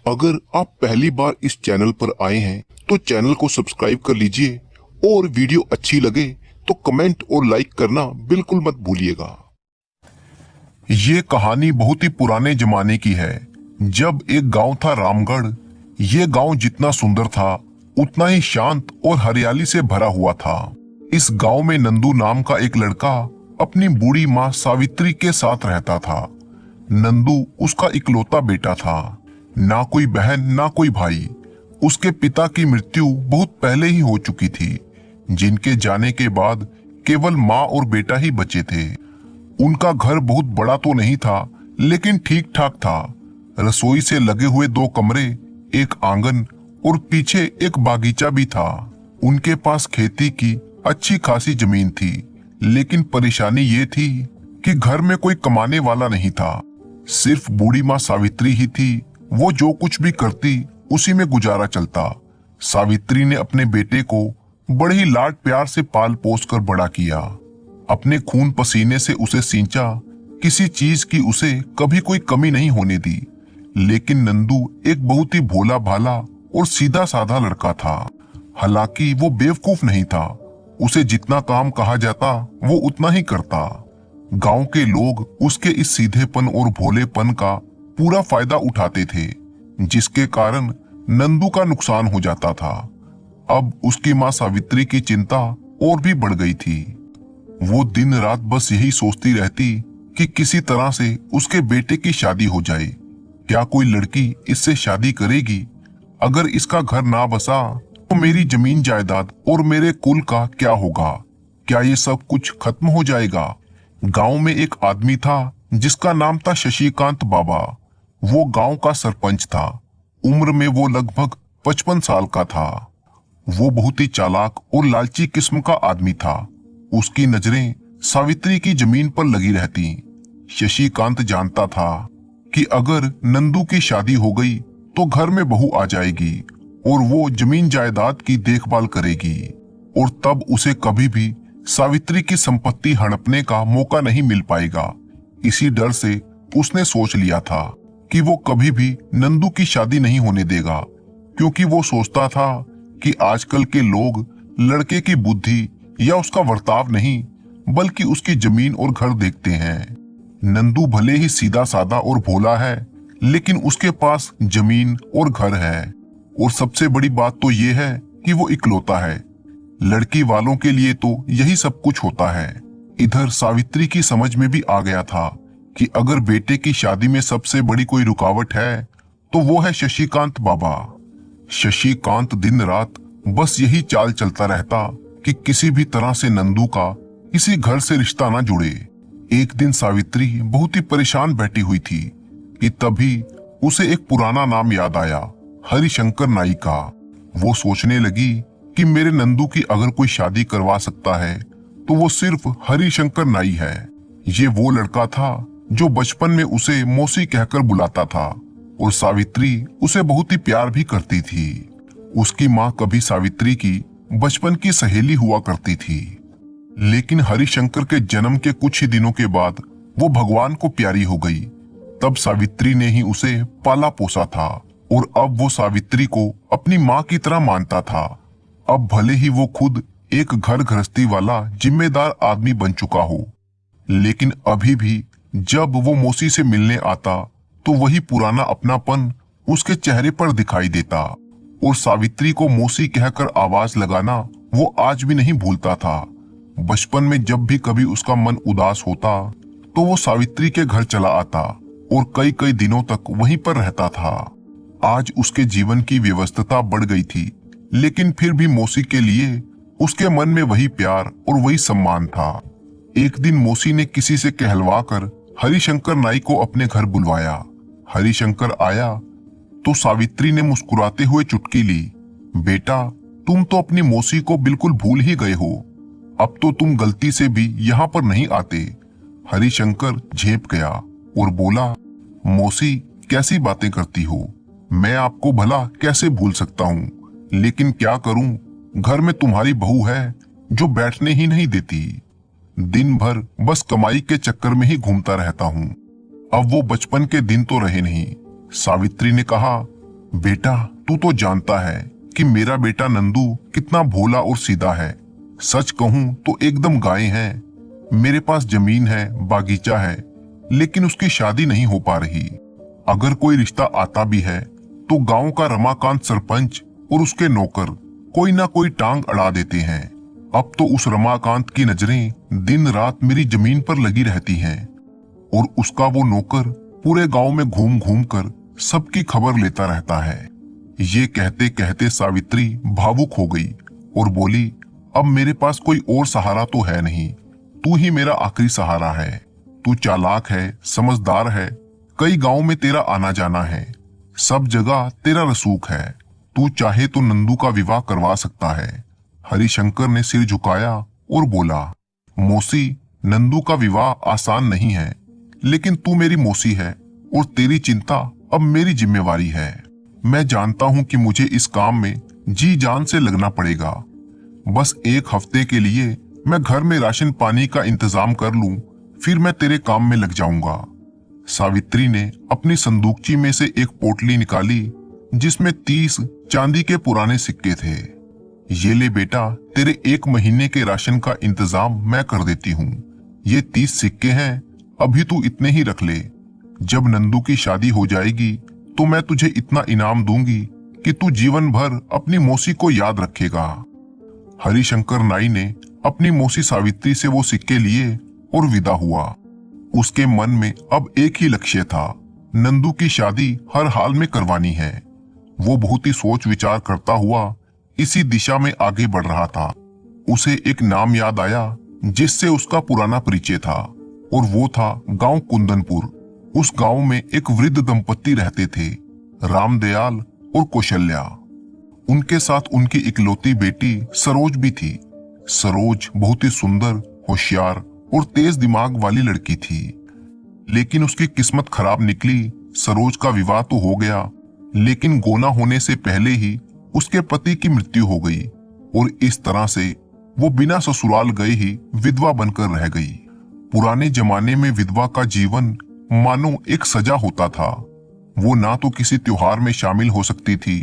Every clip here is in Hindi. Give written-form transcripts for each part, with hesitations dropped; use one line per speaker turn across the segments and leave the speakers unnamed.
अगर आप पहली बार इस चैनल पर आए हैं तो चैनल को सब्सक्राइब कर लीजिए और वीडियो अच्छी लगे तो कमेंट और लाइक करना बिल्कुल मत भूलिएगा। ये कहानी बहुत ही पुराने जमाने की है, जब एक गांव था रामगढ़। ये गांव जितना सुंदर था उतना ही शांत और हरियाली से भरा हुआ था। इस गांव में नंदू नाम का एक लड़का अपनी बूढ़ी माँ सावित्री के साथ रहता था। नंदू उसका इकलौता बेटा था, ना कोई बहन ना कोई भाई। उसके पिता की मृत्यु बहुत पहले ही हो चुकी थी, जिनके जाने के बाद केवल माँ और बेटा ही बचे थे। उनका घर बहुत बड़ा तो नहीं था, लेकिन ठीक ठाक था। रसोई से लगे हुए 2 कमरे, एक आंगन और पीछे एक बागीचा भी था। उनके पास खेती की अच्छी खासी जमीन थी, लेकिन परेशानी ये थी कि घर में कोई कमाने वाला नहीं था। सिर्फ बूढ़ी माँ सावित्री ही थी। वो जो कुछ भी करती उसी में गुजारा चलता। सावित्री ने अपने बेटे को बड़े ही लाड प्यार से पाल पोस कर बड़ा किया, अपने खून पसीने से उसे सींचा। किसी चीज की उसे कभी कोई कमी नहीं होने दी। लेकिन नंदू एक बहुत ही भोला भाला और सीधा साधा लड़का था। हालांकि वो बेवकूफ नहीं था, उसे जितना काम कहा जाता वो उतना ही करता। गांव के लोग उसके इस सीधेपन और भोलेपन का पूरा फायदा उठाते थे, जिसके कारण नंदू का नुकसान हो जाता था। अब उसकी माँ सावित्री की चिंता और भी बढ़ गई थी। वो दिन रात बस यही सोचती रहती कि किसी तरह से उसके बेटे की शादी हो जाए। क्या कोई लड़की इससे शादी करेगी? अगर इसका घर ना बसा तो मेरी जमीन जायदाद और मेरे कुल का क्या होगा? क्या ये सब कुछ खत्म हो जाएगा? गांव में एक आदमी था जिसका नाम था शशिकांत बाबा। वो गांव का सरपंच था। उम्र में वो लगभग 55 साल का था। वो बहुत ही चालाक और लालची किस्म का आदमी था। उसकी नजरें सावित्री की जमीन पर लगी रहती। शशिकांत जानता था कि अगर नंदू की शादी हो गई तो घर में बहू आ जाएगी और वो जमीन जायदाद की देखभाल करेगी, और तब उसे कभी भी सावित्री की संपत्ति हड़पने का मौका नहीं मिल पाएगा। इसी डर से उसने सोच लिया था कि वो कभी भी नंदू की शादी नहीं होने देगा, क्योंकि वो सोचता था कि आजकल के लोग लड़के की बुद्धि या उसका वर्ताव नहीं, बल्कि उसकी जमीन और घर देखते हैं। नंदू भले ही सीधा साधा और भोला है, लेकिन उसके पास जमीन और घर है। और सबसे बड़ी बात तो ये है कि वो इकलौता है। लड़की वालों के लिए तो यही सब कुछ होता है। इधर सावित्री की समझ में भी आ गया था कि अगर बेटे की शादी में सबसे बड़ी कोई रुकावट है तो वो है शशिकांत बाबा। शशिकांत दिन रात बस यही चाल चलता रहता कि किसी भी तरह से नंदू का किसी घर से रिश्ता ना जुड़े। एक दिन सावित्री बहुत ही परेशान बैठी हुई थी कि तभी उसे एक पुराना नाम याद आया, हरिशंकर नाई का। वो सोचने लगी कि मेरे नंदू की अगर कोई शादी करवा सकता है तो वो सिर्फ हरिशंकर नाई है। ये वो लड़का था जो बचपन में उसे मौसी कहकर बुलाता था, और सावित्री उसे बहुत ही प्यार भी करती थी। उसकी माँ कभी सावित्री की बचपन की सहेली हुआ करती थी। लेकिन हरिशंकर के जन्म के कुछ ही दिनों के बाद वो भगवान को प्यारी हो गई। तब सावित्री ने ही उसे पाला पोसा था, और अब वो सावित्री को अपनी माँ की तरह मानता था। अब भले ही वो खुद एक घर गृहस्थी वाला जिम्मेदार आदमी बन चुका हो, लेकिन अभी भी जब वो मौसी से मिलने आता तो वही पुराना अपनापन उसके चेहरे पर दिखाई देता, और सावित्री को मौसी कहकर आवाज लगाना वो आज भी नहीं भूलता था। बचपन में जब भी कभी उसका मन उदास होता तो वो सावित्री के घर चला आता और कई कई दिनों तक वहीं पर रहता था। आज उसके जीवन की व्यस्तता बढ़ गई थी, लेकिन फिर भी मौसी के लिए उसके मन में वही प्यार और वही सम्मान था। एक दिन मौसी ने किसी से कहलवा कर हरिशंकर नाई को अपने घर बुलवाया। हरिशंकर आया तो सावित्री ने मुस्कुराते हुए चुटकी ली। बेटा, तुम तो अपनी मौसी को बिल्कुल भूल ही गए हो। अब तो तुम गलती से भी यहाँ पर नहीं आते। हरिशंकर झेप गया और बोला, मौसी कैसी बातें करती हो? मैं आपको भला कैसे भूल सकता हूँ, लेकिन क्या करूँ, घर में तुम्हारी बहू है जो बैठने ही नहीं देती। दिन भर बस कमाई के चक्कर में ही घूमता रहता हूँ। अब वो बचपन के दिन तो रहे नहीं। सावित्री ने कहा, बेटा, तू तो जानता है कि मेरा बेटा नंदू कितना भोला और सीधा है। सच कहूं तो एकदम गाय है। मेरे पास जमीन है, बागीचा है, लेकिन उसकी शादी नहीं हो पा रही। अगर कोई रिश्ता आता भी है तो गांव का रमाकांत सरपंच और उसके नौकर कोई ना कोई टांग अड़ा देते हैं। अब तो उस रमाकांत की नजरें दिन रात मेरी जमीन पर लगी रहती हैं और उसका वो नौकर पूरे गांव में घूम घूम कर सबकी खबर लेता रहता है। ये कहते कहते सावित्री भावुक हो गई और बोली, अब मेरे पास कोई और सहारा तो है नहीं, तू ही मेरा आखिरी सहारा है। तू चालाक है, समझदार है, कई गांव में तेरा आना जाना है, सब जगह तेरा रसूख है। तू चाहे तो नंदू का विवाह करवा सकता है। हरिशंकर ने सिर झुकाया और बोला, मौसी, नंदू का विवाह आसान नहीं है, लेकिन तू मेरी मौसी है और तेरी चिंता अब मेरी जिम्मेवारी है। मैं जानता हूं कि मुझे इस काम में जी जान से लगना पड़ेगा। बस एक हफ्ते के लिए मैं घर में राशन पानी का इंतजाम कर लूं, फिर मैं तेरे काम में लग जाऊंगा। सावित्री ने अपनी संदूकची में से एक पोटली निकाली जिसमें 30 चांदी के पुराने सिक्के थे। ये ले बेटा, तेरे 1 महीने के राशन का इंतजाम मैं कर देती हूँ। ये 30 सिक्के हैं, अभी तू इतने ही रख ले। जब नंदू की शादी हो जाएगी तो मैं तुझे इतना इनाम दूंगी कि तू जीवन भर अपनी मौसी को याद रखेगा। हरिशंकर नाई ने अपनी मौसी सावित्री से वो सिक्के लिए और विदा हुआ। उसके मन में अब एक ही लक्ष्य था, नंदू की शादी हर हाल में करवानी है। वो बहुत ही सोच विचार करता हुआ इसी दिशा में आगे बढ़ रहा था। उसे एक नाम याद आया जिससे उसका पुराना परिचय था और वो था गांव कुंदनपुर। उस गांव में एक वृद्ध दंपत्ति रहते थे, रामदयाल और कौशल्या। उनके साथ उनकी इकलौती बेटी सरोज भी थी। सरोज बहुत ही सुंदर, होशियार और तेज दिमाग वाली लड़की थी, लेकिन उसकी किस्मत खराब निकली। सरोज का विवाह तो हो गया, लेकिन गोना होने से पहले ही उसके पति की मृत्यु हो गई और इस तरह से वो बिना ससुराल गए ही विधवा बनकर रह गई। पुराने जमाने में विधवा का जीवन मानो एक सजा होता था। वो ना तो किसी त्योहार में शामिल हो सकती थी,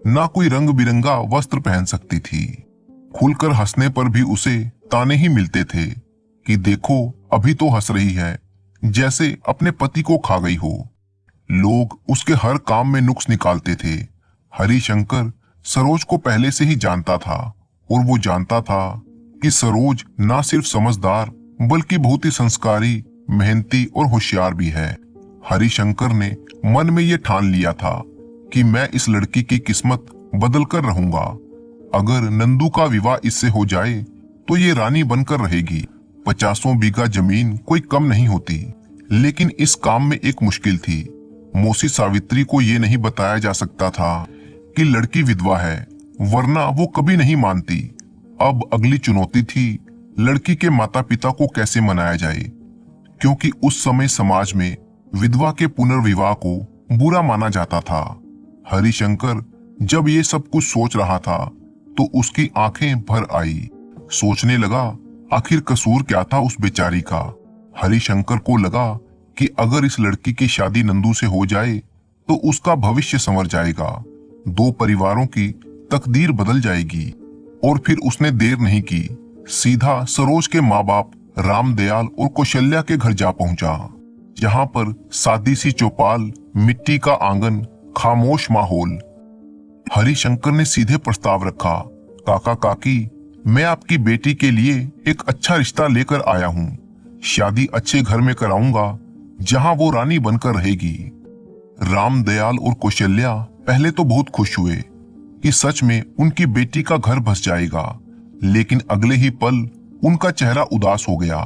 ना कोई रंग बिरंगा वस्त्र पहन सकती थी। खुलकर हंसने पर भी उसे ताने ही मिलते थे कि देखो अभी तो हंस रही है, जैसे अपने पति को खा गई हो। लोग उसके हर काम में नुक्स निकालते थे। हरिशंकर सरोज को पहले से ही जानता था और वो जानता था कि सरोज ना सिर्फ समझदार बल्कि बहुत ही संस्कारी, मेहनती और होशियार भी है। हरिशंकर ने मन में ये ठान लिया था कि मैं इस लड़की की किस्मत बदल कर रहूंगा। अगर नंदू का विवाह इससे हो जाए तो ये रानी बनकर रहेगी। 50 बीघा जमीन कोई कम नहीं होती, लेकिन इस काम में एक मुश्किल थी। मौसी सावित्री को ये नहीं बताया जा सकता था कि लड़की विधवा है, वरना वो कभी नहीं मानती। अब अगली चुनौती थी लड़की के माता पिता को कैसे मनाया जाए, क्योंकि उस समय समाज में विधवा के पुनर्विवाह को बुरा माना जाता था। हरिशंकर जब ये सब कुछ सोच रहा था तो उसकी आंखें भर आई। सोचने लगा आखिर कसूर क्या था उस बेचारी का। हरिशंकर को लगा कि अगर इस लड़की की शादी नंदू से हो जाए तो उसका भविष्य संवर जाएगा, 2 परिवारों की तकदीर बदल जाएगी। और फिर उसने देर नहीं की, सीधा सरोज के माँ बाप रामदयाल और कौशल्या के घर जा पहुंचा, जहां पर सादी सी चौपाल, मिट्टी का आंगन, खामोश माहौल। हरिशंकर ने सीधे प्रस्ताव रखा, काका काकी, मैं आपकी बेटी के लिए एक अच्छा रिश्ता लेकर आया हूँ। शादी अच्छे घर में कराऊंगा जहां वो रानी बनकर रहेगी। रामदयाल और कौशल्या पहले तो बहुत खुश हुए कि सच में उनकी बेटी का घर बस जाएगा, लेकिन अगले ही पल उनका चेहरा उदास हो गया।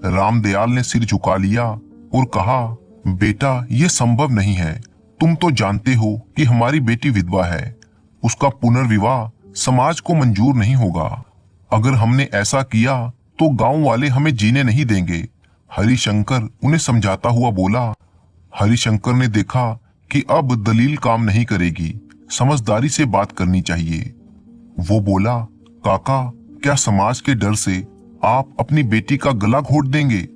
रामदयाल ने सिर झुका लिया और कहा, बेटा ये संभव नहीं है। तुम तो जानते हो कि हमारी बेटी विधवा है, उसका पुनर्विवाह समाज को मंजूर नहीं होगा। अगर हमने ऐसा किया तो गांव वाले हमें जीने नहीं देंगे। हरिशंकर उन्हें समझाता हुआ बोला। हरिशंकर ने देखा कि अब दलील काम नहीं करेगी, समझदारी से बात करनी चाहिए। वो बोला, काका, क्या समाज के डर से आप अपनी बेटी का गला घोट देंगे?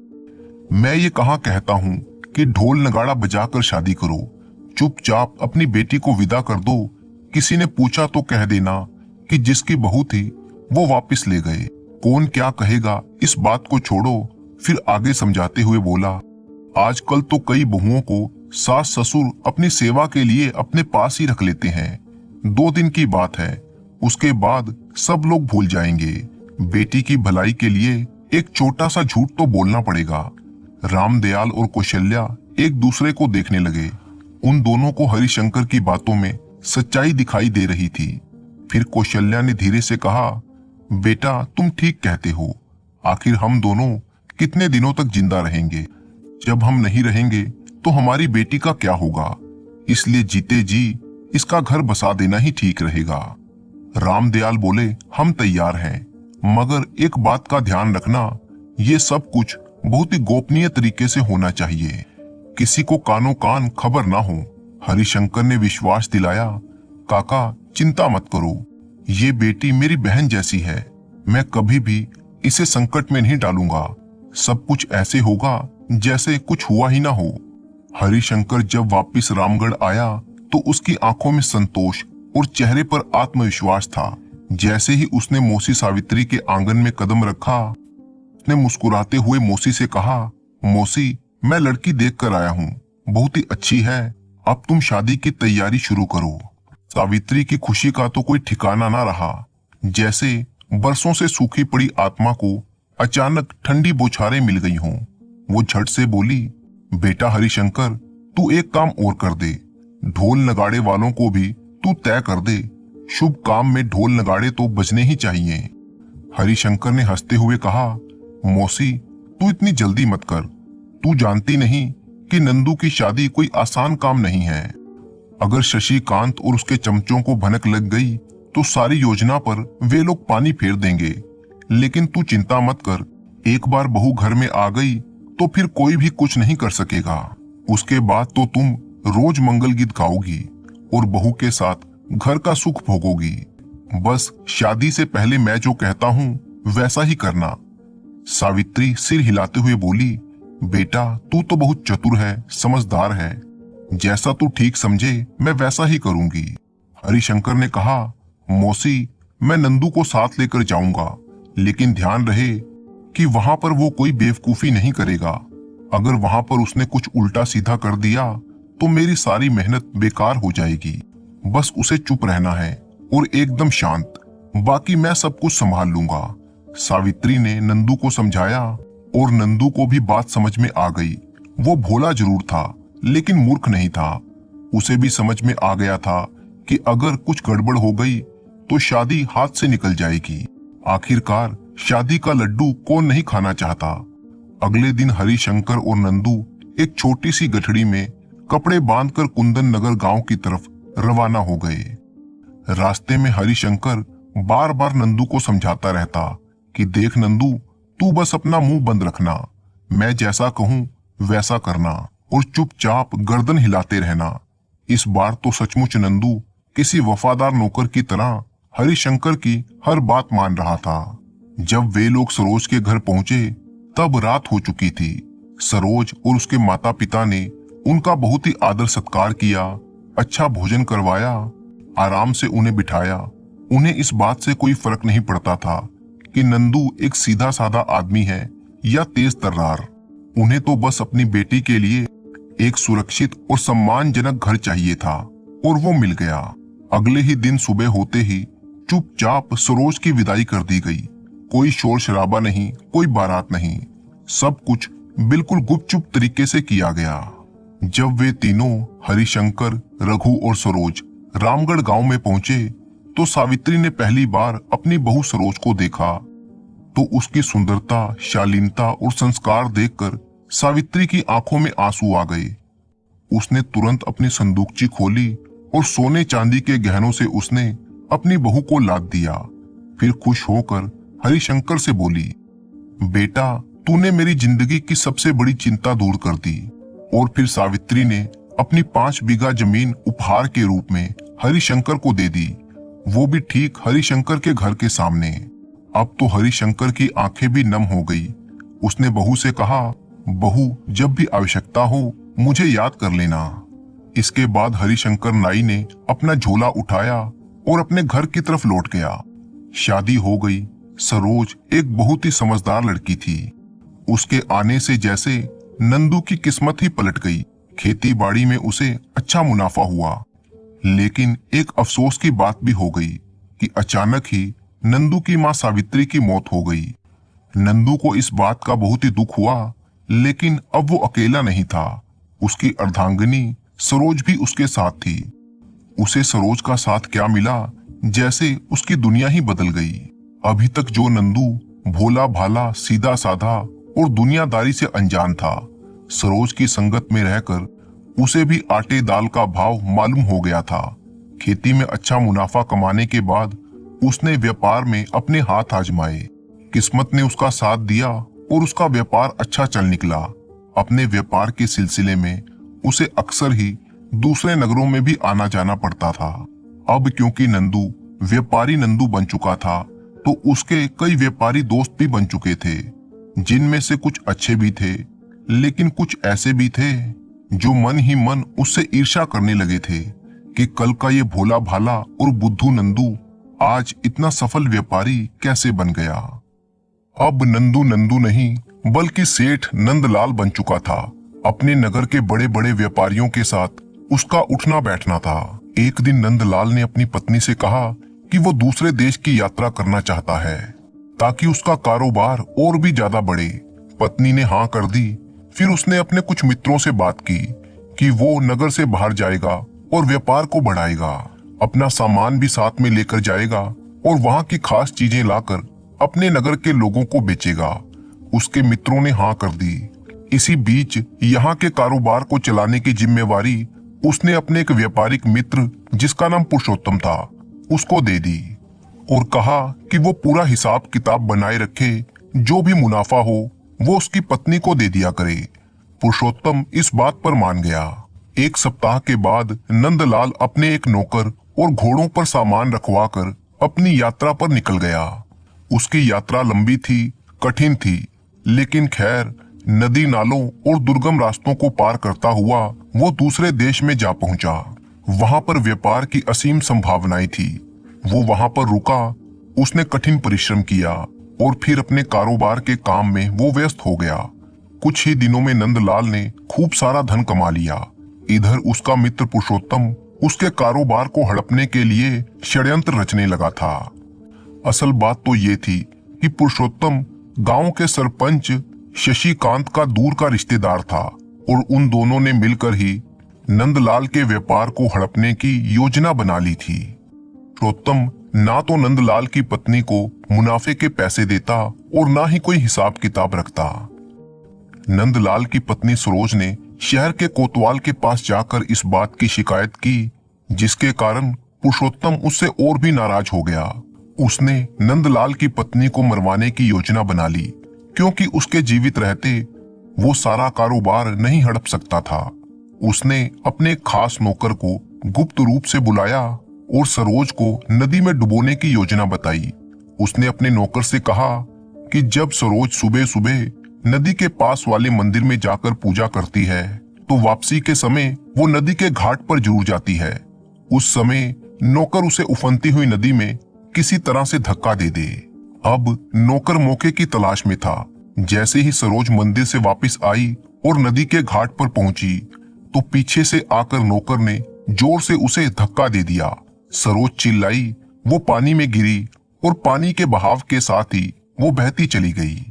मैं ये कहाँ कहता हूँ कि ढोल नगाड़ा बजाकर शादी करो, चुपचाप अपनी बेटी को विदा कर दो। किसी ने पूछा तो कह देना कि जिसकी बहू थी वो वापस ले गए। कौन क्या कहेगा इस बात को छोड़ो। फिर आगे समझाते हुए बोला, आजकल तो कई बहुओं को सास ससुर अपनी सेवा के लिए अपने पास ही रख लेते हैं। 2 दिन की बात है, उसके बाद सब लोग भूल जाएंगे। बेटी की भलाई के लिए एक छोटा सा झूठ तो बोलना पड़ेगा। रामदयाल और कौशल्या एक दूसरे को देखने लगे। उन दोनों को हरिशंकर की बातों में सच्चाई दिखाई दे रही थी। फिर कौशल्या ने धीरे से कहा, बेटा तुम ठीक कहते हो। आखिर हम दोनों कितने दिनों तक जिंदा रहेंगे? जब हम नहीं रहेंगे तो हमारी बेटी का क्या होगा? इसलिए जीते जी इसका घर बसा देना ही ठीक रहेगा। रामदयाल बोले, हम तैयार हैं, मगर एक बात का ध्यान रखना, ये सब कुछ बहुत ही गोपनीय तरीके से होना चाहिए। किसी को कानो कान खबर ना हो। हरिशंकर ने विश्वास दिलाया, काका चिंता मत करो, ये बेटी मेरी बहन जैसी है। मैं कभी भी इसे संकट में नहीं डालूंगा। सब कुछ ऐसे होगा जैसे कुछ हुआ ही ना हो। हरिशंकर जब वापस रामगढ़ आया तो उसकी आंखों में संतोष और चेहरे पर आत्मविश्वास था। जैसे ही उसने मौसी सावित्री के आंगन में कदम रखा, उसने मुस्कुराते हुए मौसी से कहा, मौसी मैं लड़की देख कर आया हूँ, बहुत ही अच्छी है। अब तुम शादी की तैयारी शुरू करो। सावित्री की खुशी का तो कोई ठिकाना ना रहा। जैसे बरसों से सूखी पड़ी आत्मा को अचानक ठंडी बौछारें मिल गई हों। वो झट से बोली, बेटा हरिशंकर तू एक काम और कर दे, ढोल नगाड़े वालों को भी तू तय कर दे। शुभ काम में ढोल नगाड़े तो बजने ही चाहिए। हरिशंकर ने हंसते हुए कहा, मौसी तू इतनी जल्दी मत कर। तू जानती नहीं कि नंदू की शादी कोई आसान काम नहीं है। अगर शशिकांत और उसके चमचों को भनक लग गई तो सारी योजना पर वे लोग पानी फेर देंगे। लेकिन तू चिंता मत कर, एक बार बहू घर में आ गई तो फिर कोई भी कुछ नहीं कर सकेगा। उसके बाद तो तुम रोज मंगल गीत गाओगी और बहू के साथ घर का सुख भोगोगी। बस शादी से पहले मैं जो कहता हूँ वैसा ही करना। सावित्री सिर हिलाते हुए बोली, बेटा तू तो बहुत चतुर है, समझदार है। जैसा तू ठीक समझे मैं वैसा ही करूंगी। हरिशंकर ने कहा, मौसी मैं नंदू को साथ लेकर जाऊंगा, लेकिन ध्यान रहे कि वहां पर वो कोई बेवकूफी नहीं करेगा। अगर वहां पर उसने कुछ उल्टा सीधा कर दिया तो मेरी सारी मेहनत बेकार हो जाएगी। बस उसे चुप रहना है और एकदम शांत, बाकी मैं सब कुछ संभाल लूंगा। सावित्री ने नंदू को समझाया और नंदू को भी बात समझ में आ गई। वो भोला जरूर था लेकिन मूर्ख नहीं था। उसे भी समझ में आ गया था कि अगर कुछ गड़बड़ हो गई तो शादी हाथ से निकल जाएगी। आखिरकार शादी का लड्डू कौन नहीं खाना चाहता। अगले दिन हरिशंकर और नंदू एक छोटी सी गठड़ी में कपड़े बांधकर कुंदन नगर गांव की तरफ रवाना हो गए। रास्ते में हरिशंकर बार बार नंदू को समझाता रहता कि देख नंदू, तू बस अपना मुंह बंद रखना, मैं जैसा कहूं वैसा करना और चुपचाप गर्दन हिलाते रहना। इस बार तो सचमुच नंदू किसी वफादार नौकर की तरह हरिशंकर की हर बात मान रहा था। जब वे लोग सरोज के घर पहुंचे तब रात हो चुकी थी। सरोज और उसके माता पिता ने उनका बहुत ही आदर सत्कार किया, अच्छा भोजन करवाया, आराम से उन्हें बिठाया। उन्हें इस बात से कोई फर्क नहीं पड़ता था कि नंदू एक सीधा साधा आदमी है या तेज तर्रार। उन्हें तो बस अपनी बेटी के लिए एक सुरक्षित और सम्मानजनक घर चाहिए था और वो मिल गया। अगले ही दिन सुबह होते ही चुपचाप सरोज की विदाई कर दी गई। कोई शोर शराबा नहीं, कोई बारात नहीं, सब कुछ बिल्कुल गुपचुप तरीके से किया गया। जब वे तीनों हरिशंकर, रघु और सरोज रामगढ़ गांव में पहुंचे तो सावित्री ने पहली बार अपनी बहू सरोज को देखा तो उसकी सुंदरता, शालीनता और संस्कार देखकर सावित्री की आंखों में आंसू आ गए। उसने तुरंत अपनी संदूकची खोली और सोने चांदी के गहनों से उसने अपनी बहू को लाद दिया। फिर खुश होकर हरिशंकर से बोली, बेटा तूने मेरी जिंदगी की सबसे बड़ी चिंता दूर कर दी। और फिर सावित्री ने अपनी 5 बीघा जमीन उपहार के रूप में हरिशंकर को दे दी, वो भी ठीक हरिशंकर के घर के सामने। अब तो हरिशंकर की आंखें भी नम हो गई। उसने बहू से कहा, बहू जब भी आवश्यकता हो मुझे याद कर लेना। इसके बाद हरिशंकर नाई ने अपना झोला उठाया और अपने घर की तरफ लौट गया। शादी हो गई। सरोज एक बहुत ही समझदार लड़की थी। उसके आने से जैसे नंदू की किस्मत ही पलट गई। खेती बाड़ी में उसे अच्छा मुनाफा हुआ, लेकिन एक अफसोस की बात भी हो गई कि अचानक ही नंदू की मां सावित्री की मौत हो गई। नंदू को इस बात का बहुत ही दुख हुआ, लेकिन अब वो अकेला नहीं था। उसकी अर्धांगिनी सरोज भी उसके साथ थी। उसे सरोज का साथ क्या मिला, जैसे उसकी दुनिया ही बदल गई। अभी तक जो नंदू भोला भाला, सीधा साधा और दुनियादारी से अनजान था, सरोज की संगत में रहकर उसे भी आटे दाल का भाव मालूम हो गया था। खेती में अच्छा मुनाफा कमाने के बाद उसने व्यापार में अपने हाथ आजमाए। किस्मत ने उसका साथ दिया और उसका व्यापार अच्छा चल निकला। अपने व्यापार के सिलसिले में उसे अक्सर ही दूसरे नगरों में भी आना जाना पड़ता था। अब क्योंकि नंदू व्यापारी नंदू बन चुका था, तो उसके कई व्यापारी दोस्त भी बन चुके थे, जिनमें से कुछ अच्छे भी थे, लेकिन कुछ ऐसे भी थे जो मन ही मन उससे ईर्ष्या करने लगे थे कि कल का ये भोला भाला और बुद्धू नंदू आज इतना सफल व्यापारी कैसे बन गया। अब नंदू नंदू नहीं, बल्कि सेठ नंदलाल बन चुका था। अपने नगर के बड़े बड़े व्यापारियों के साथ उसका उठना बैठना था। एक दिन नंदलाल ने अपनी पत्नी से कहा कि वो दूसरे देश की यात्रा करना चाहता है, ताकि उसका कारोबार और भी ज्यादा बढ़े। पत्नी ने हाँ कर दी। फिर उसने अपने कुछ मित्रों से बात की कि वो नगर से बाहर जाएगा और व्यापार को बढ़ाएगा, अपना सामान भी साथ में लेकर जाएगा और वहां की खास चीजें लाकर अपने नगर के लोगों को बेचेगा। उसके मित्रों ने हाँ कर दी। इसी बीच यहाँ के कारोबार को चलाने की जिम्मेवारी उसने अपने एक व्यापारिक मित्र, जिसका नाम पुरुषोत्तम था, उसको दे दी और कहा कि वो पूरा हिसाब किताब बनाए रखे, जो भी मुनाफा हो वो उसकी पत्नी को दे दिया करे। पुरुषोत्तम इस बात पर मान गया। एक सप्ताह के बाद नंदलाल अपने एक नौकर और घोड़ों पर सामान रखवाकर अपनी यात्रा पर निकल गया। उसकी यात्रा लंबी थी, कठिन थी, लेकिन खैर नदी नालों और दुर्गम रास्तों को पार करता हुआ वो दूसरे देश में जा पहुंचा। वहां पर व्यापार की असीम संभावनाएं थी। वो वहां पर रुका, उसने कठिन परिश्रम किया और फिर अपने कारोबार के काम में वो व्यस्त हो गया। कुछ ही दिनों में नंदलाल ने खूब सारा धन कमा लिया। इधर उसका मित्र पुरुषोत्तम उसके कारोबार को हड़पने के लिए षड्यंत्र रचने लगा था। असल बात तो ये थी कि पुरुषोत्तम गांव के सरपंच शशिकांत का दूर का रिश्तेदार था और उन दोनों ने मिलकर ही नंदलाल के व्यापार को हड़पने की योजना बना ली थी। पुरुषोत्तम ना तो नंदलाल की पत्नी को मुनाफे के पैसे देता और ना ही कोई हिसाब किताब रखता। नंदलाल की पत्नी सरोज ने शहर के कोतवाल के पास जाकर इस बात की शिकायत की, जिसके कारण पुरुषोत्तम उससे और भी नाराज हो गया। उसने नंदलाल की पत्नी को मरवाने की योजना बना ली, क्योंकि उसके जीवित रहते वो सारा कारोबार नहीं हड़प सकता था। उसने अपने खास नौकर को गुप्त रूप से बुलाया और सरोज को नदी में डुबोने की योजना बताई। उसने अपने नौकर से कहा कि जब सरोज सुबह सुबह नदी के पास वाले मंदिर में जाकर पूजा करती है, तो वापसी के समय वो नदी के घाट पर जरूर जाती है। उस समय नौकर उसे उफनती हुई नदी में किसी तरह से धक्का दे दे। अब नौकर मौके की तलाश में था। जैसे ही सरोज मंदिर से वापस आई और नदी के घाट पर पहुंची, तो पीछे से आकर नौकर ने जोर से उसे धक्का दे दिया। सरोज चिल्लाई, वो पानी में गिरी और पानी के बहाव के साथ ही वो बहती चली गई।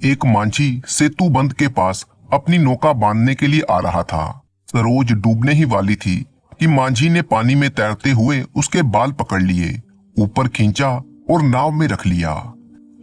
एक मांझी सेतु बंद के पास अपनी नौका बांधने के लिए आ रहा था। सरोज डूबने ही वाली थी कि मांझी ने पानी में तैरते हुए उसके बाल पकड़ लिए, ऊपर खींचा और नाव में रख लिया।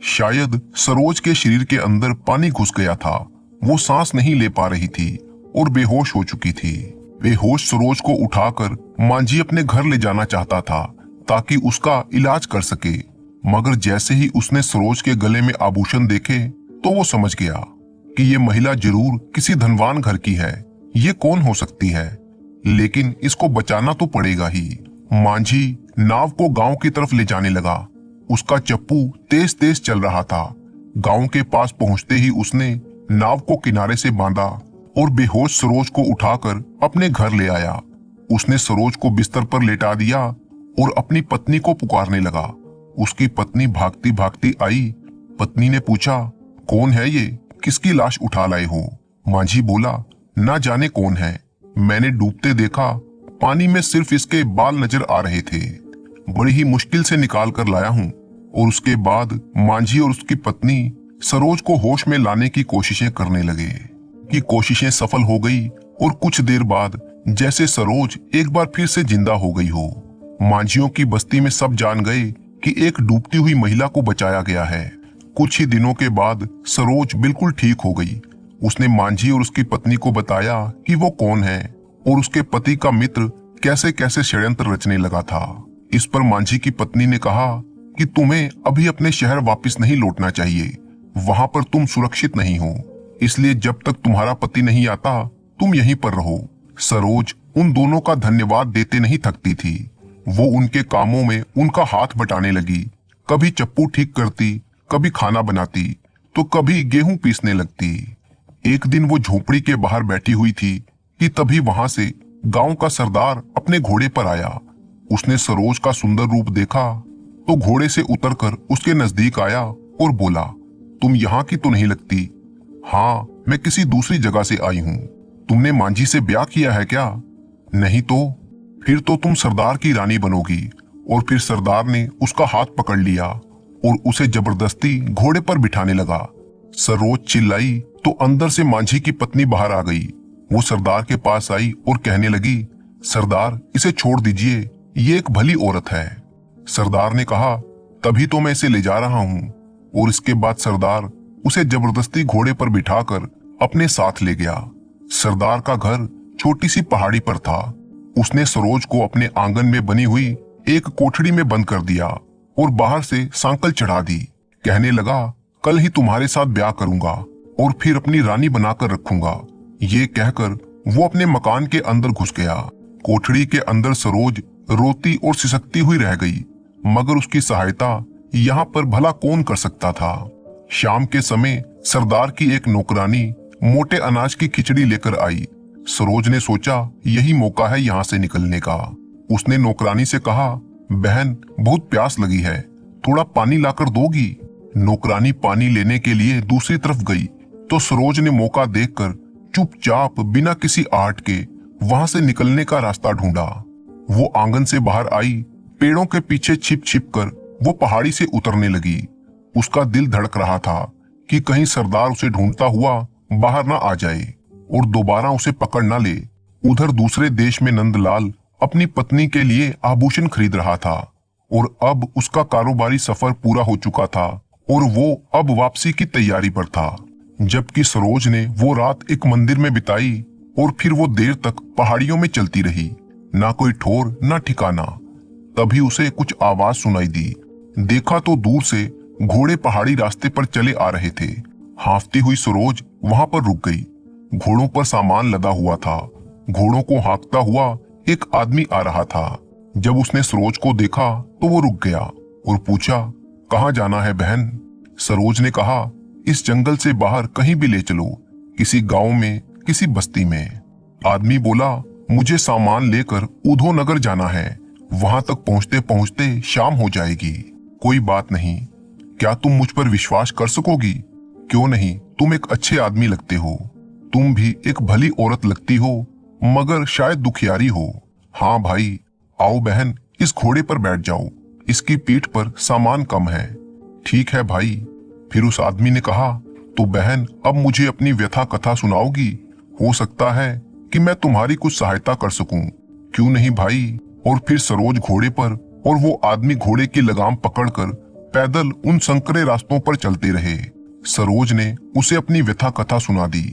शायद सरोज के शरीर के अंदर पानी घुस गया था। वो सांस नहीं ले पा रही थी और बेहोश हो चुकी थी। बेहोश सरोज को उठाकर मांझी अपने घर ले जाना चाहता था, ताकि उसका इलाज कर सके। मगर जैसे ही उसने सरोज के गले में आभूषण देखे, तो वो समझ गया कि ये महिला जरूर किसी धनवान घर की है। ये कौन हो सकती है, लेकिन इसको बचाना तो पड़ेगा ही। मांझी नाव को गांव की तरफ ले जाने लगा। उसका चप्पू तेज तेज चल रहा था। गांव के पास पहुंचते ही उसने नाव को किनारे से बांधा और बेहोश सरोज को उठाकर अपने घर ले आया। उसने सरोज को बिस्तर पर लेटा दिया और अपनी पत्नी को पुकारने लगा। उसकी पत्नी भागती भागती आई। पत्नी ने पूछा, कौन है ये, किसकी लाश उठा लाए हो? मांझी बोला, ना जाने कौन है, मैंने डूबते देखा, पानी में सिर्फ इसके बाल नजर आ रहे थे, बड़ी ही मुश्किल से निकाल कर लाया हूं। और उसके बाद मांझी और उसकी पत्नी सरोज को होश में लाने की कोशिशें करने लगे कि कोशिशें सफल हो गई और कुछ देर बाद जैसे सरोज एक बार फिर से जिंदा हो गई हो। मांझियों की बस्ती में सब जान गए कि एक डूबती हुई महिला को बचाया गया है। कुछ ही दिनों के बाद सरोज बिल्कुल ठीक हो गई। उसने मांझी और उसकी पत्नी को बताया कि वो कौन है और उसके पति का मित्र कैसे कैसे षड्यंत्र रचने लगा था। इस पर मांझी की पत्नी ने कहा कि तुम्हें अभी अपने शहर वापस नहीं लौटना चाहिए, वहां पर तुम सुरक्षित नहीं हो, इसलिए जब तक तुम्हारा पति नहीं आता तुम यहीं पर रहो। सरोज उन दोनों का धन्यवाद देते नहीं थकती थी। वो उनके कामों में उनका हाथ बटाने लगी। कभी चप्पू ठीक करती, कभी खाना बनाती, तो कभी गेहूं पीसने लगती। एक दिन वो झोपड़ी के बाहर बैठी हुई थी कि तभी वहां से गांव का सरदार अपने घोड़े पर आया। उसने सरोज का सुंदर रूप देखा तो घोड़े से उतरकर उसके नजदीक आया और बोला, तुम यहाँ की तो नहीं लगती। हाँ, मैं किसी दूसरी जगह से आई हूँ। तुमने मांझी से ब्याह किया है क्या? नहीं तो? फिर तो तुम सरदार की रानी बनोगी। और फिर सरदार ने उसका हाथ पकड़ लिया और उसे जबरदस्ती घोड़े पर बिठाने लगा। सरोज चिल्लाई तो अंदर से मांझी की पत्नी बाहर आ गई। वो सरदार के पास आई और कहने लगी, सरदार इसे छोड़ दीजिए, ये एक भली औरत है। सरदार ने कहा, तभी तो मैं इसे ले जा रहा हूँ। और इसके बाद सरदार उसे जबरदस्ती घोड़े पर बिठाकर अपने साथ ले गया। सरदार का घर छोटी सी पहाड़ी पर था। उसने सरोज को अपने आंगन में बनी हुई एक कोठड़ी में बंद कर दिया और बाहर से सांकल चढ़ा दी। कहने लगा, कल ही तुम्हारे साथ ब्याह करूंगा और फिर अपनी रानी बनाकर रखूंगा। ये कहकर वो अपने मकान के अंदर घुस गया। कोठड़ी के अंदर सरोज रोती और सिसकती हुई रह गई, मगर उसकी सहायता यहाँ पर भला कौन कर सकता था। शाम के समय सरदार की एक नौकरानी मोटे अनाज की खिचड़ी लेकर आई। सरोज ने सोचा यही मौका है यहाँ से निकलने का। उसने नौकरानी से कहा, बहन बहुत प्यास लगी है, थोड़ा पानी लाकर दोगी? नौकरानी पानी लेने के लिए दूसरी तरफ गई तो सरोज ने मौका देखकर चुपचाप बिना किसी आहट के वहां से निकलने का रास्ता ढूंढा। वो आंगन से बाहर आई, पेड़ों के पीछे छिप छिप कर वो पहाड़ी से उतरने लगी। उसका दिल धड़क रहा था कि कहीं सरदार उसे ढूंढता हुआ बाहर ना आ जाए और दोबारा उसे पकड़ ना ले। उधर दूसरे देश में नंदलाल अपनी पत्नी के लिए आभूषण खरीद रहा था और अब उसका कारोबारी सफर पूरा हो चुका था और वो अब वापसी की तैयारी पर था। जबकि सरोज ने वो रात एक मंदिर में बिताई और फिर वो देर तक पहाड़ियों में चलती रही, ना कोई ठोर ना ठिकाना। तभी उसे कुछ आवाज सुनाई दी। देखा तो दूर से घोड़े पहाड़ी रास्ते पर चले आ रहे थे। हांफती हुई सरोज वहां पर रुक गई। घोड़ों पर सामान लदा हुआ था। घोड़ों को हाँकता हुआ एक आदमी आ रहा था। जब उसने सरोज को देखा तो वो रुक गया और पूछा, कहाँ जाना है बहन? सरोज ने कहा, इस जंगल से बाहर कहीं भी ले चलो, किसी गांव में, किसी बस्ती में। आदमी बोला, मुझे सामान लेकर उधो नगर जाना है, वहां तक पहुंचते पहुंचते शाम हो जाएगी। कोई बात नहीं, क्या तुम मुझ पर विश्वास कर सकोगी? क्यों नहीं, तुम एक अच्छे आदमी लगते हो। तुम भी एक भली औरत लगती हो, मगर शायद दुखियारी हो। हाँ भाई, आओ बहन, इस घोड़े पर बैठ जाओ, इसकी पीठ पर सामान कम है। ठीक है भाई। फिर उस आदमी ने कहा, तो बहन अब मुझे अपनी व्यथा कथा सुनाओगी? हो सकता है कि मैं तुम्हारी कुछ सहायता कर सकूं। क्यों नहीं भाई। और फिर सरोज घोड़े पर और वो आदमी घोड़े की लगाम पकड़कर पैदल उन संकरे रास्तों पर चलते रहे। सरोज ने उसे अपनी व्यथा कथा सुना दी।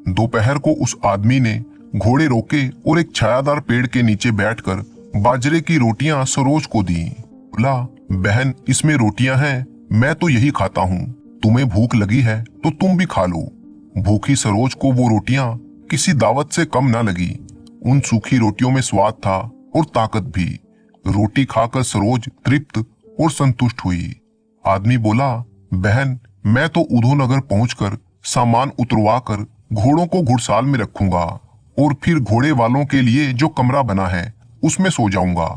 दोपहर को उस आदमी ने घोड़े रोके और एक छायादार पेड़ के नीचे बैठकर बाजरे की रोटियां सरोज को दी। बोला, बहन इसमें रोटियां हैं, मैं तो यही खाता हूँ, तुम्हें भूख लगी है तो तुम भी खा लो। भूखी सरोज को वो रोटियां किसी दावत से कम ना लगी। उन सूखी रोटियों में स्वाद था और ताकत भी। रोटी खाकर सरोज तृप्त और संतुष्ट हुई। आदमी बोला, बहन मैं तो उधो नगर पहुंचकर सामान उतरवा कर घोड़ों को घुड़साल में रखूंगा और फिर घोड़े वालों के लिए जो कमरा बना है उसमें सो जाऊंगा।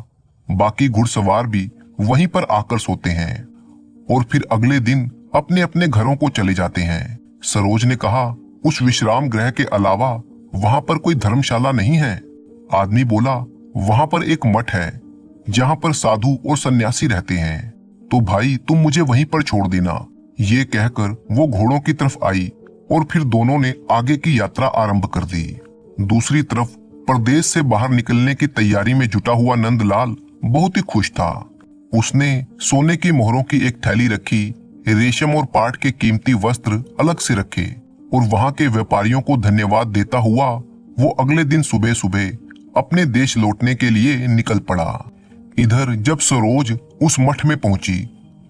बाकी घुड़सवार भी वहीं पर आकर सोते हैं और फिर अगले दिन अपने अपने घरों को चले जाते हैं। सरोज ने कहा, उस विश्राम गृह के अलावा वहां पर कोई धर्मशाला नहीं है? आदमी बोला, वहां पर एक मठ है जहां पर साधु और सन्यासी रहते हैं, तो भाई तुम मुझे वहीं पर छोड़ देना। ये कहकर वो घोड़ों की तरफ आई और फिर दोनों ने आगे की यात्रा आरंभ कर दी। दूसरी तरफ प्रदेश से बाहर निकलने की तैयारी में जुटा हुआ नंदलाल बहुत ही खुश था। उसने सोने की मोहरों की एक थैली रखी, रेशम और पाट के कीमती वस्त्र अलग से रखे और वहां के व्यापारियों को धन्यवाद देता हुआ वो अगले दिन सुबह सुबह अपने देश लौटने के लिए निकल पड़ा। इधर जब सरोज उस मठ में पहुंची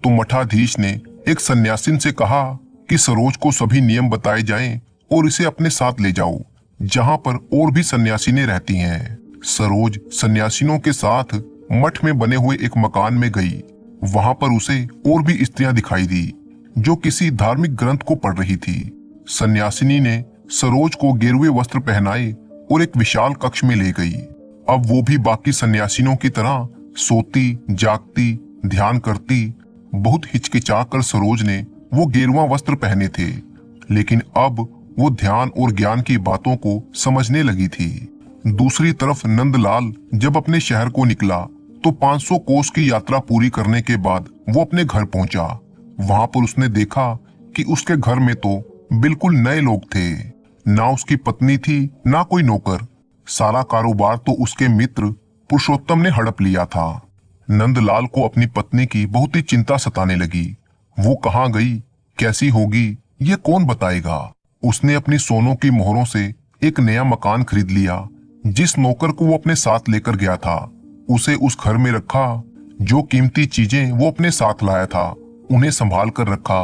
तो मठाधीश ने एक सन्यासिन से कहा कि सरोज को सभी नियम बताए जाएं और इसे अपने साथ ले जाओ, जहां पर और भी सन्यासिनें रहती हैं। सरोज सन्यासिनों के साथ मठ में बने हुए एक मकान में गई। वहां पर उसे और भी स्त्रियां दिखाई दी जो किसी धार्मिक ग्रंथ को पढ़ रही थी। सन्यासिनी ने सरोज को गेरुए वस्त्र पहनाए और एक विशाल कक्ष में ले गई। अब वो भी बाकी सन्यासिनों की तरह सोती, जागती, ध्यान करती। बहुत हिचकिचाकर सरोज ने वो गेरुआ वस्त्र पहने थे, लेकिन अब वो ध्यान और ज्ञान की बातों को समझने लगी थी। दूसरी तरफ नंदलाल जब अपने शहर को निकला तो 500 कोस की यात्रा पूरी करने के बाद वो अपने घर पहुंचा। वहां पर उसने देखा कि उसके घर में तो बिल्कुल नए लोग थे। ना उसकी पत्नी थी, ना कोई नौकर। सारा कारोबार तो उसके मित्र पुरुषोत्तम ने हड़प लिया था। नंदलाल को अपनी पत्नी की बहुत ही चिंता सताने लगी। वो कहाँ गई, कैसी होगी, ये कौन बताएगा। उसने अपनी सोनों की मोहरों से एक नया मकान खरीद लिया। जिस नौकर को वो अपने साथ लेकर गया था उसे उस घर में रखा। जो कीमती चीजें वो अपने साथ लाया था उन्हें संभाल कर रखा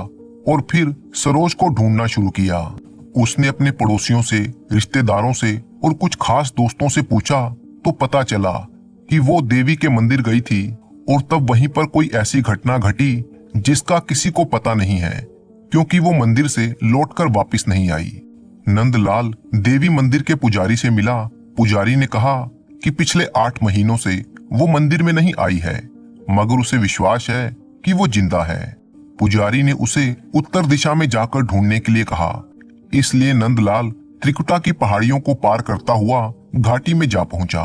और फिर सरोज को ढूंढना शुरू किया। उसने अपने पड़ोसियों से, रिश्तेदारों से और कुछ खास दोस्तों से पूछा तो पता चला कि वो देवी के मंदिर गई थी और तब वहीं पर कोई ऐसी घटना घटी जिसका किसी को पता नहीं है, क्योंकि वो मंदिर से लौटकर वापस नहीं आई। नंदलाल देवी मंदिर के पुजारी से मिला। पुजारी ने कहा कि पिछले 8 महीनों से वो मंदिर में नहीं आई है, मगर उसे विश्वास है कि वो जिंदा है। पुजारी ने उसे उत्तर दिशा में जाकर ढूंढने के लिए कहा। इसलिए नंदलाल त्रिकुटा की पहाड़ियों को पार करता हुआ घाटी में जा पहुंचा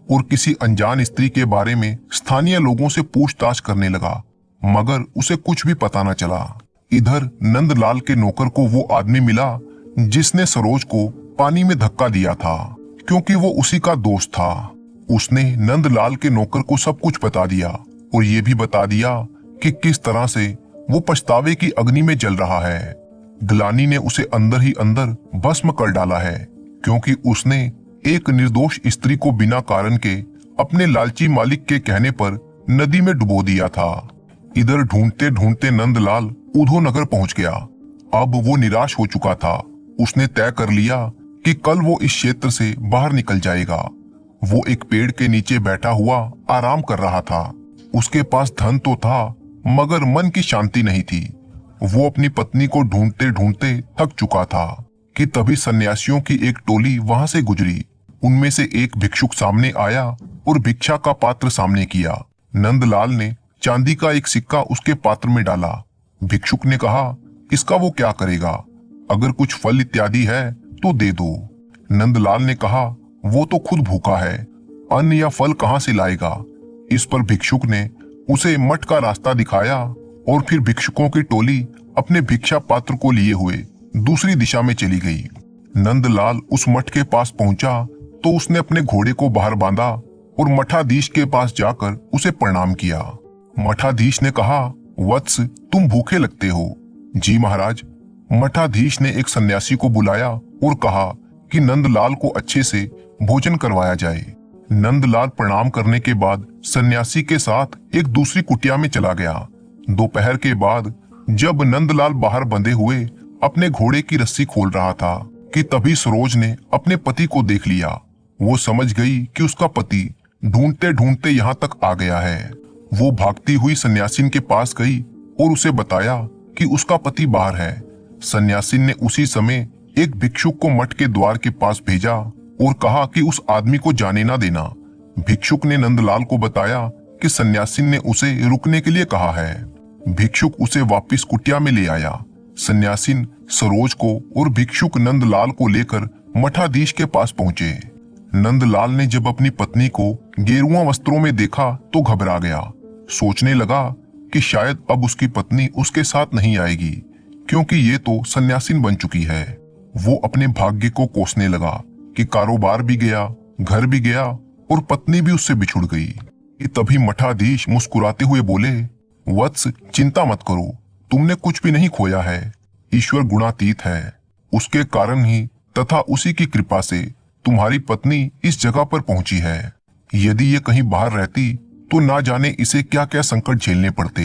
और किसी अनजान स्त्री के बारे में स्थानीय लोगों से पूछताछ करने लगा, मगर उसे कुछ भी पता न चला। इधर नंदलाल के नौकर को वो आदमी मिला जिसने सरोज को पानी में धक्का दिया था, क्योंकि वो उसी का दोस्त था। उसने नंदलाल के नौकर को सब कुछ बता दिया और ये भी बता दिया कि किस तरह से वो पछतावे की अग्नि में जल रहा है। ग्लानी ने उसे अंदर ही अंदर भस्म कर डाला है, क्योंकि उसने एक निर्दोष स्त्री को बिना कारण के अपने लालची मालिक के कहने पर नदी में डुबो दिया था। इधर ढूंढते ढूंढते नंदलाल उधो नगर पहुंच गया। अब वो निराश हो चुका था। उसने तय कर लिया कि कल वो इस क्षेत्र से बाहर निकल जाएगा। वो एक पेड़ के नीचे बैठा हुआ आराम कर रहा था। उसके पास धन तो था, मगर मन की शांति नहीं थी। वो अपनी पत्नी को ढूंढते ढूंढते थक चुका था कि तभी सन्यासियों की एक टोली वहां से गुजरी। उनमें से एक भिक्षुक सामने आया और भिक्षा का पात्र सामने किया। नंदलाल ने चांदी का एक सिक्का उसके पात्र में डाला। भिक्षुक ने कहा, इसका वो क्या करेगा? अगर कुछ फल इत्यादि है तो दे दो। नंदलाल ने कहा, वो तो खुद भूखा है, अन्न या फल कहां से लाएगा? इस पर भिक्षुक ने उसे मठ का रास्ता दिखाया और फिर भिक्षुकों की टोली अपने भिक्षा पात्र को लिए हुए दूसरी दिशा में चली गई। नंदलाल उस मठ के पास पहुंचा तो उसने अपने घोड़े को बाहर बांधा और मठाधीश के पास जाकर उसे प्रणाम किया। मठाधीश ने कहा, वत्स, तुम भूखे लगते हो। जी महाराज। मठाधीश ने एक सन्यासी को बुलाया और कहा कि नंदलाल को अच्छे से भोजन करवाया जाए। नंदलाल प्रणाम करने के बाद सन्यासी के साथ एक दूसरी कुटिया में चला गया। दोपहर के बाद जब नंदलाल बाहर बंधे हुए अपने घोड़े की रस्सी खोल रहा था कि तभी सरोज ने अपने पति को देख लिया। वो समझ गई कि उसका पति ढूंढते ढूंढते यहाँ तक आ गया है। वो भागती हुई सन्यासिन के पास गई और उसे बताया कि उसका पति बाहर है। सन्यासिन ने उसी समय एक भिक्षुक को मठ के द्वार के पास भेजा और कहा कि उस आदमी को जाने ना देना। भिक्षुक ने नंदलाल को बताया कि सन्यासी ने उसे रुकने के लिए कहा है। भिक्षुक उसे वापस कुटिया में ले आया। सन्यासी सरोज को और भिक्षुक नंदलाल को लेकर मठाधीश के पास पहुंचे। नंदलाल ने जब अपनी पत्नी को गेरुआ वस्त्रों में देखा तो घबरा गया। सोचने लगा कि शायद अब उसकी पत्नी उसके साथ नहीं आएगी, क्योंकि ये तो सन्यासिन बन चुकी है। वो अपने भाग्य को कोसने लगा कि कारोबार भी गया, घर भी गया और पत्नी भी उससे बिछुड़ गई। कि तभी मठाधीश मुस्कुराते हुए बोले, वत्स, चिंता मत करो, तुमने कुछ भी नहीं खोया है। ईश्वर गुणातीत है, उसके कारण ही तथा उसी की कृपा से तुम्हारी पत्नी इस जगह पर पहुंची है। यदि ये कहीं बाहर रहती तो ना जाने इसे क्या क्या संकट झेलने पड़ते।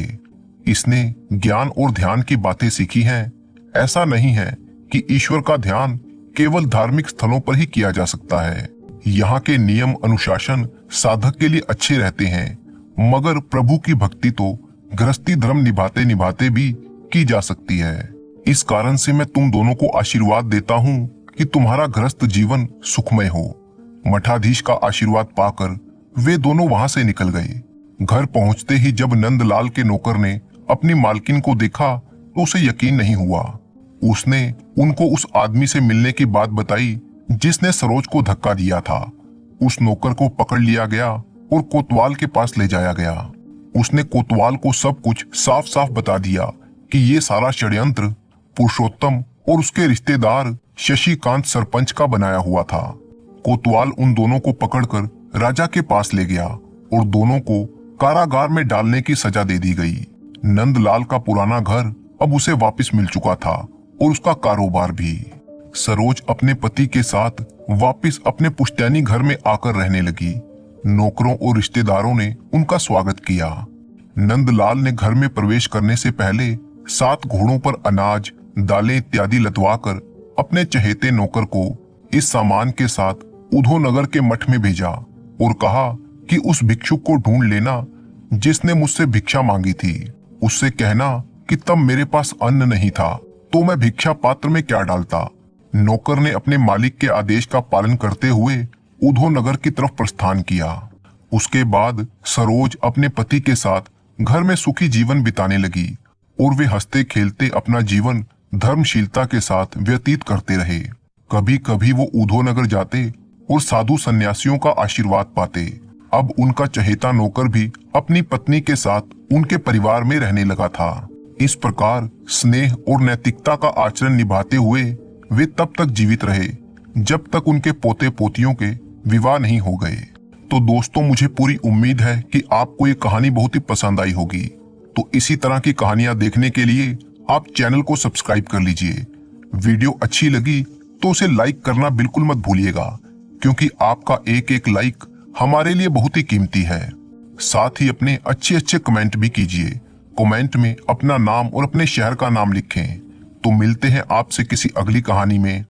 इसने ज्ञान और ध्यान की बातें सीखी हैं। ऐसा नहीं है कि ईश्वर का ध्यान केवल धार्मिक स्थलों पर ही किया जा सकता है। यहाँ के नियम अनुशासन साधक के लिए अच्छे रहते हैं, मगर प्रभु की भक्ति तो गृहस्थी धर्म निभाते निभाते भी की जा सकती है। इस कारण से मैं तुम दोनों को आशीर्वाद देता हूँ कि तुम्हारा गृहस्थ जीवन सुखमय हो। मठाधीश का आशीर्वाद पाकर वे दोनों वहां से निकल गए। घर पहुंचते ही जब नंदलाल के नौकर ने अपनी मालकिन को देखा तो उसे यकीन नहीं हुआ। उसने उनको उस आदमी से मिलने की बात बताई जिसने सरोज को धक्का दिया था। उस नौकर को पकड़ लिया गया और कोतवाल के पास ले जाया गया। उसने कोतवाल को सब कुछ साफ साफ बता दिया कि ये सारा षड्यंत्र पुरुषोत्तम और उसके रिश्तेदार शशिकांत सरपंच का बनाया हुआ था। कोतवाल उन दोनों को पकड़कर राजा के पास ले गया और दोनों को कारागार में डालने की सजा दे दी गई। नंदलाल का पुराना घर अब उसे वापस मिल चुका था और उसका कारोबार भी। सरोज अपने पति के साथ वापस अपने पुश्तैनी घर में आकर रहने लगी। नौकरों और रिश्तेदारों ने उनका स्वागत किया। नंदलाल ने घर में प्रवेश करने से पहले 7 घोड़ों पर अनाज, दालें इत्यादि लदवाकर अपने चहेते नौकर को इस सामान के साथ उधोनगर के मठ में भेजा और कहा कि उस भिक्षुक को ढूंढ लेना जिसने मुझसे भिक्षा मांगी थी। उससे कहना कि तब मेरे पास अन्न नहीं था तो मैं भिक्षा पात्र में क्या डालता। नौकर ने अपने मालिक के आदेश का पालन करते हुए उधोनगर की तरफ प्रस्थान किया। उसके बाद सरोज अपने पति के साथ घर में सुखी जीवन बिताने लगी और वे हंसते खेलते अपना जीवन धर्मशीलता के साथ व्यतीत करते रहे। कभी कभी वो उधोनगर जाते और साधु सन्यासियों का आशीर्वाद पाते। अब उनका चहेता नौकर भी अपनी पत्नी के साथ उनके परिवार में रहने लगा था। इस प्रकार स्नेह और नैतिकता का आचरण निभाते हुए वे तब तक जीवित रहे जब तक उनके पोते पोतियों के विवाह नहीं हो गए। तो दोस्तों, मुझे पूरी उम्मीद है कि आपको ये कहानी बहुत ही पसंद आई होगी। तो इसी तरह की कहानियां देखने के लिए आप चैनल को सब्सक्राइब कर लीजिए। वीडियो अच्छी लगी तो उसे लाइक करना बिल्कुल मत भूलिएगा, क्योंकि आपका एक एक लाइक हमारे लिए बहुत ही कीमती है। साथ ही अपने अच्छे अच्छे कमेंट भी कीजिए। कमेंट में अपना नाम और अपने शहर का नाम लिखें। तो मिलते हैं आपसे किसी अगली कहानी में।